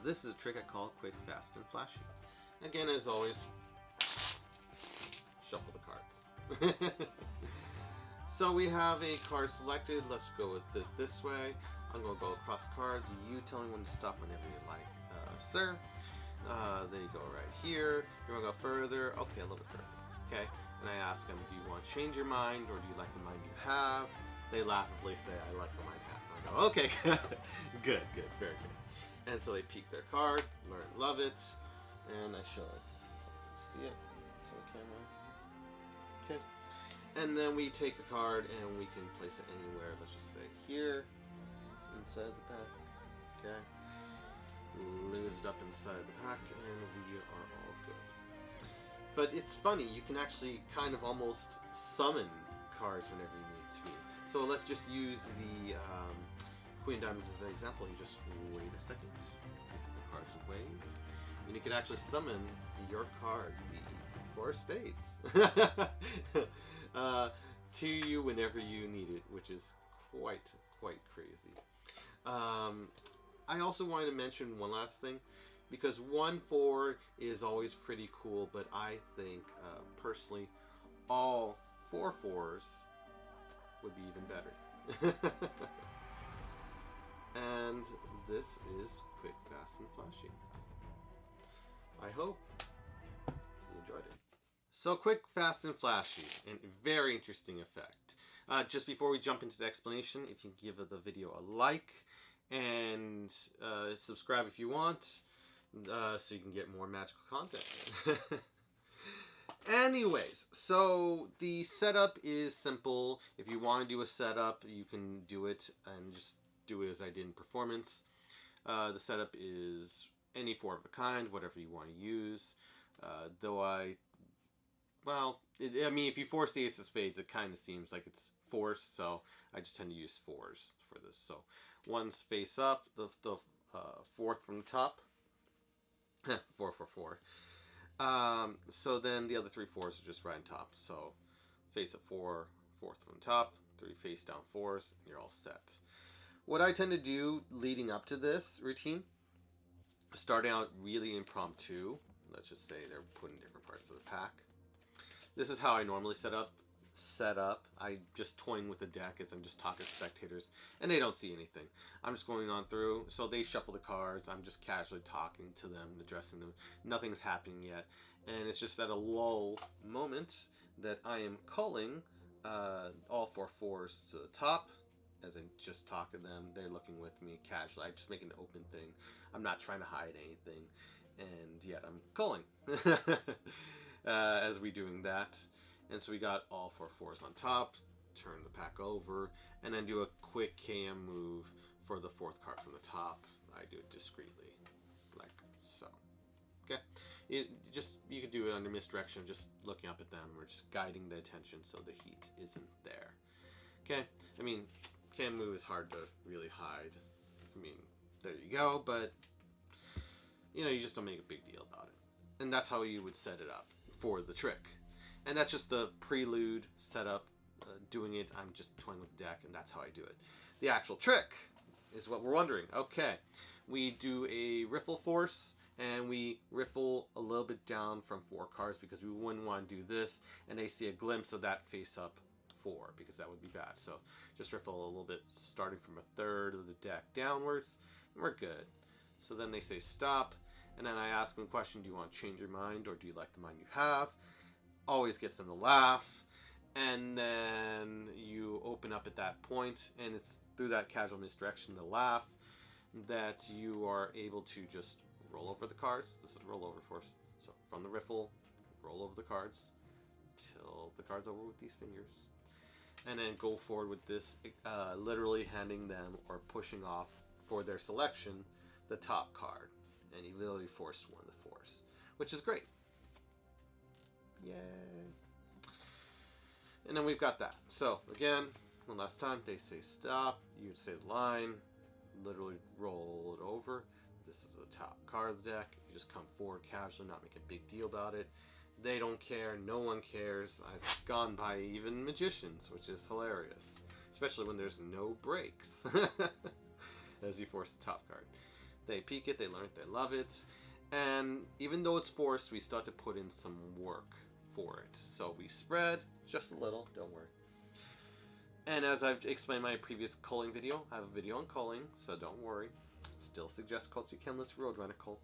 this is a trick I call quick, fast, and flashy. Again, as always, shuffle the cards. So we have a card selected. Let's go with it this way. I'm going to go across the cards. You tell me when to stop whenever you like, sir. There you go right here. You want to go further? Okay, a little bit further. Okay. And I ask them, do you want to change your mind or do you like the mind you have? They laughably say, I like the mind I have. I go, okay, good, very good. And so they peek their card, learn, love it, and I show it. See it? To the camera. Okay. And then we take the card and we can place it anywhere. Let's just say here, inside the pack. Okay. Lose it up inside the pack and we are all good. But it's funny, you can actually kind of almost summon cards whenever you need to. So let's just use the Queen of Diamonds as an example. You just wait a second, the cards wave, and you can actually summon your card, the Four of Spades, to you whenever you need it, which is quite crazy. I also wanted to mention one last thing, because 1-4 is always pretty cool, but I think personally all 4-4s would be even better. And this is quick, fast, and flashy. I hope you enjoyed it. So quick, fast, and flashy, and very interesting effect. Just before we jump into the explanation, if you give the video a like and subscribe if you want, so you can get more magical content. Anyways, so the setup is simple. If you want to do a setup, you can do it and just do it as I did in performance. The setup is any 4 of a kind, whatever you want to use. I mean, if you force the Ace of Spades, it kind of seems like it's forced, so I just tend to use 4s for this. So one's face up, the 4th from the top. 4, 4, 4. So then the other 3 4s are just right on top. So face up 4, 4th from the top, 3 face down 4s, and you're all set. What I tend to do leading up to this routine, starting out really impromptu. Let's just say they're put in different parts of the pack. This is how I normally set up. I just toying with the deck as I'm just talking to spectators, and they don't see anything. I'm just going on through, so they shuffle the cards. I'm just casually talking to them, addressing them. Nothing's happening yet, and it's just at a lull moment that I am calling all 4 4s to the top. As I just talk to them, they're looking with me casually. I just make an open thing. I'm not trying to hide anything, and yet I'm calling as we doing that. And so we got all 4 4s on top, turn the pack over, and then do a quick KM move for the 4th card from the top. I do it discreetly, like so. Okay, you could do it under misdirection, just looking up at them, or just guiding the attention so the heat isn't there. Okay, I mean, KM move is hard to really hide. I mean, there you go, but you know, you just don't make a big deal about it. And that's how you would set it up for the trick. And that's just the prelude setup, doing it. I'm just toying with the deck, and that's how I do it. The actual trick is what we're wondering. Okay, we do a riffle force, and we riffle a little bit down from 4 cards because we wouldn't want to do this, and they see a glimpse of that face up 4 because that would be bad. So just riffle a little bit, starting from a 1/3 of the deck downwards, and we're good. So then they say stop, and then I ask them a question: do you want to change your mind, or do you like the mind you have? Always gets them to laugh, and then you open up at that point, and it's through that casual misdirection to laugh that you are able to just roll over the cards. This is a rollover force. So from the riffle, roll over the cards, tilt the cards over with these fingers, and then go forward with this, literally handing them or pushing off for their selection the top card, and you literally forced one of the 4s, which is great. Yay. And then we've got that. So again, one last time, they say stop, you say the line, literally roll it over. This is the top card of the deck. You just come forward casually, not make a big deal about it. They don't care, no one cares. I've gone by even magicians, which is hilarious, especially when there's no breaks as you force the top card. They peek it, they learn it, they love it. And even though it's forced, we start to put in some work for it. So we spread just a little, don't worry. And as I've explained in my previous culling video, I have a video on culling, so don't worry. Still suggest cults you can. Let's road run a cult.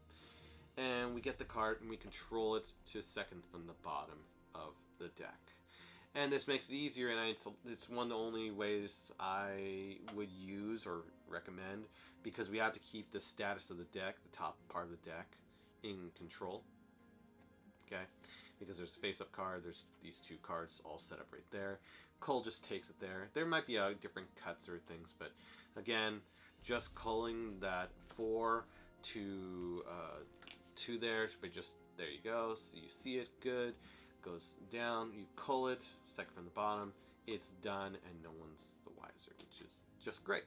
And we get the card and we control it to second from the bottom of the deck. And this makes it easier, and it's one of the only ways I would use or recommend, because we have to keep the status of the deck, the top part of the deck, in control. Okay? Because there's a face-up card, there's these two cards all set up right there. Cull just takes it there. There might be different cuts or things, but again, just culling that 4 to 2 there, but just there you go. So you see it, good. Goes down, you cull it, second from the bottom, it's done, and no one's the wiser, which is just great.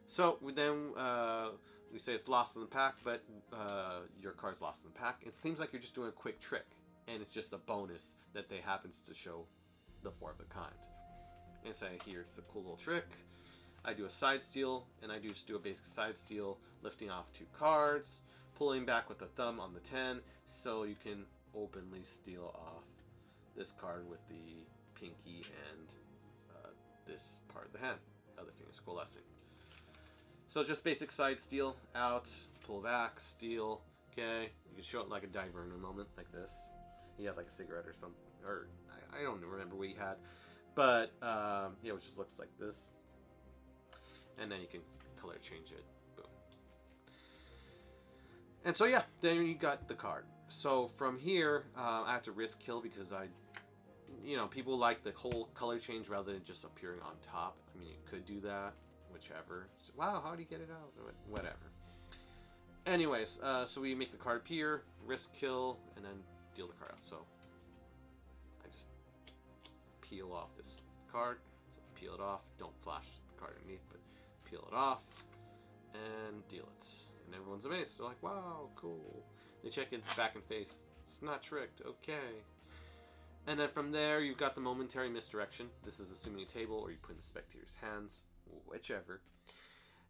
So then we say it's lost in the pack, but your card's lost in the pack. It seems like you're just doing a quick trick, and it's just a bonus that they happens to show the 4 of a kind. And say, here's a cool little trick. I do a side steal, and I just do a basic side steal, lifting off 2 cards, pulling back with the thumb on the 10, so you can openly steal off this card with the pinky and this part of the hand, other fingers coalescing. So just basic side steal, out, pull back, steal. Okay, you can show it like a diver in a moment, like this. He had like a cigarette or something, or I don't remember what he had, but yeah, it just looks like this. And then you can color change it. Boom. And so yeah, then you got the card. So from here, I have to risk kill because people like the whole color change rather than just appearing on top. I mean, you could do that, whichever. So, wow, how do you get it out? Whatever. Anyways, so we make the card appear, risk kill, and then deal the card out. So I just peel off this card. So peel it off. Don't flash the card underneath, but peel it off and deal it. And everyone's amazed. They're like, wow, cool. They check it back and face. It's not tricked. Okay. And then from there, you've got the momentary misdirection. This is assuming a table, or you put in the spectator's hands, whichever.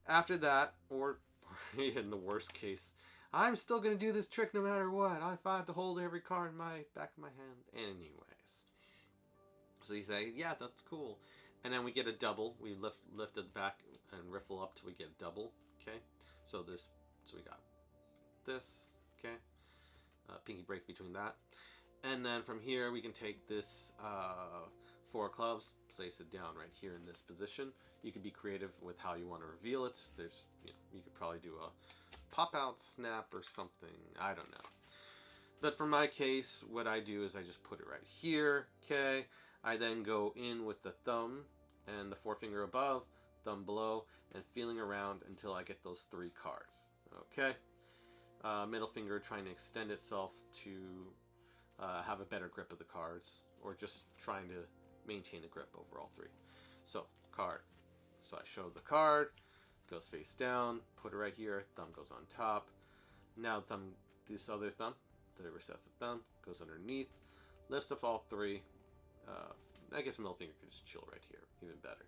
After that, or in the worst case, I'm still going to do this trick no matter what. If I have to hold every card in my back of my hand. Anyways. So you say, yeah, that's cool. And then we get a double. We lift it back and riffle up till we get a double. Okay. So we got this. Okay, pinky break between that, and then from here we can take this 4 of clubs, place it down right here in this position. You can be creative with how you want to reveal it. There's, you could probably do a pop out snap or something. I don't know. But for my case, what I do is I just put it right here. Okay, I then go in with the thumb and the forefinger above, thumb below, and feeling around until I get those 3 cards. Okay. Middle finger trying to extend itself to have a better grip of the cards, or just trying to maintain a grip over all 3. So, card. So I show the card, goes face down, put it right here, thumb goes on top. Now this other thumb, the recessive thumb, goes underneath, lifts up all 3. I guess middle finger could just chill right here, even better.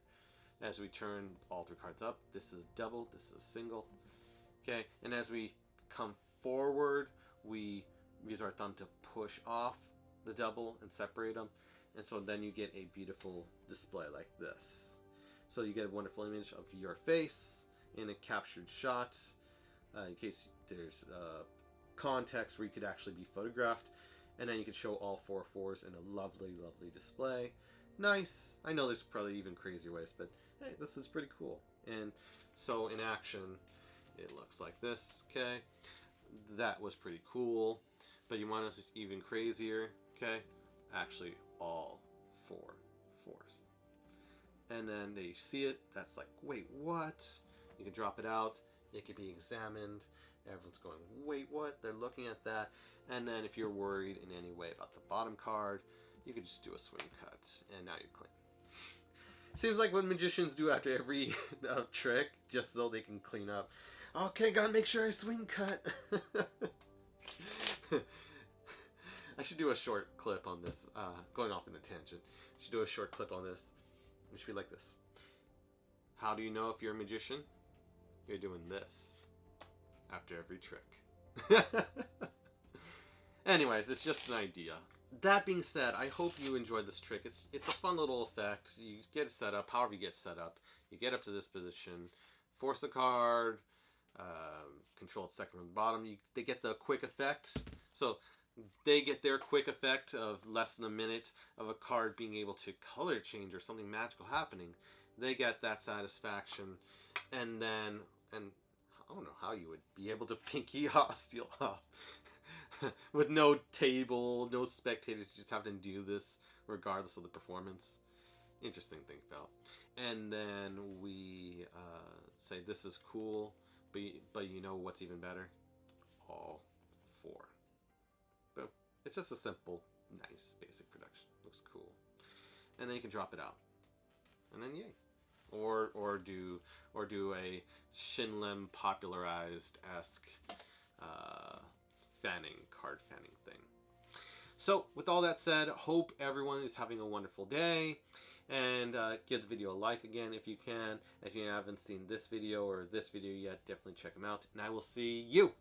As we turn all 3 cards up, this is a double, this is a single. Okay, and as we come forward, we use our thumb to push off the double and separate them, and so then you get a beautiful display like this. So you get a wonderful image of your face in a captured shot, in case there's context where you could actually be photographed, and then you can show all 4 4s in a lovely, lovely display. Nice. I know there's probably even crazier ways, but hey, this is pretty cool. And so in action, it looks like this. Okay, that was pretty cool, but you want us even crazier. Okay, actually all 4 4s, and then they see it. That's like, wait, what? You can drop it out. It can be examined. Everyone's going, wait, what? They're looking at that. And then if you're worried in any way about the bottom card, you could just do a swing cut, and now you're clean. Seems like what magicians do after every trick, just so they can clean up. Okay, gotta make sure I swing cut. I should do a short clip on this, going off in a tangent. I should do a short clip on this. It should be like this. How do you know if you're a magician? you're doing this after every trick. Anyways, it's just an idea. That being said, I hope you enjoyed this trick. It's a fun little effect. You get it set up, however you get set up. You get up to this position, force the card, control it second from the bottom. They get the quick effect. So they get their quick effect of less than a minute of a card being able to color change or something magical happening. They get that satisfaction. And then, and I don't know how you would be able to pinky steal off. With no table, no spectators, you just have to do this regardless of the performance. Interesting to think about. And then we say this is cool, but you know what's even better? All 4. Boom. It's just a simple, nice, basic production. Looks cool. And then you can drop it out. And then yay. Or do a Shinlem popularized-esque card fanning thing. So with all that said, hope everyone is having a wonderful day, and give the video a like again if you can. If you haven't seen this video or this video yet, definitely check them out, and I will see you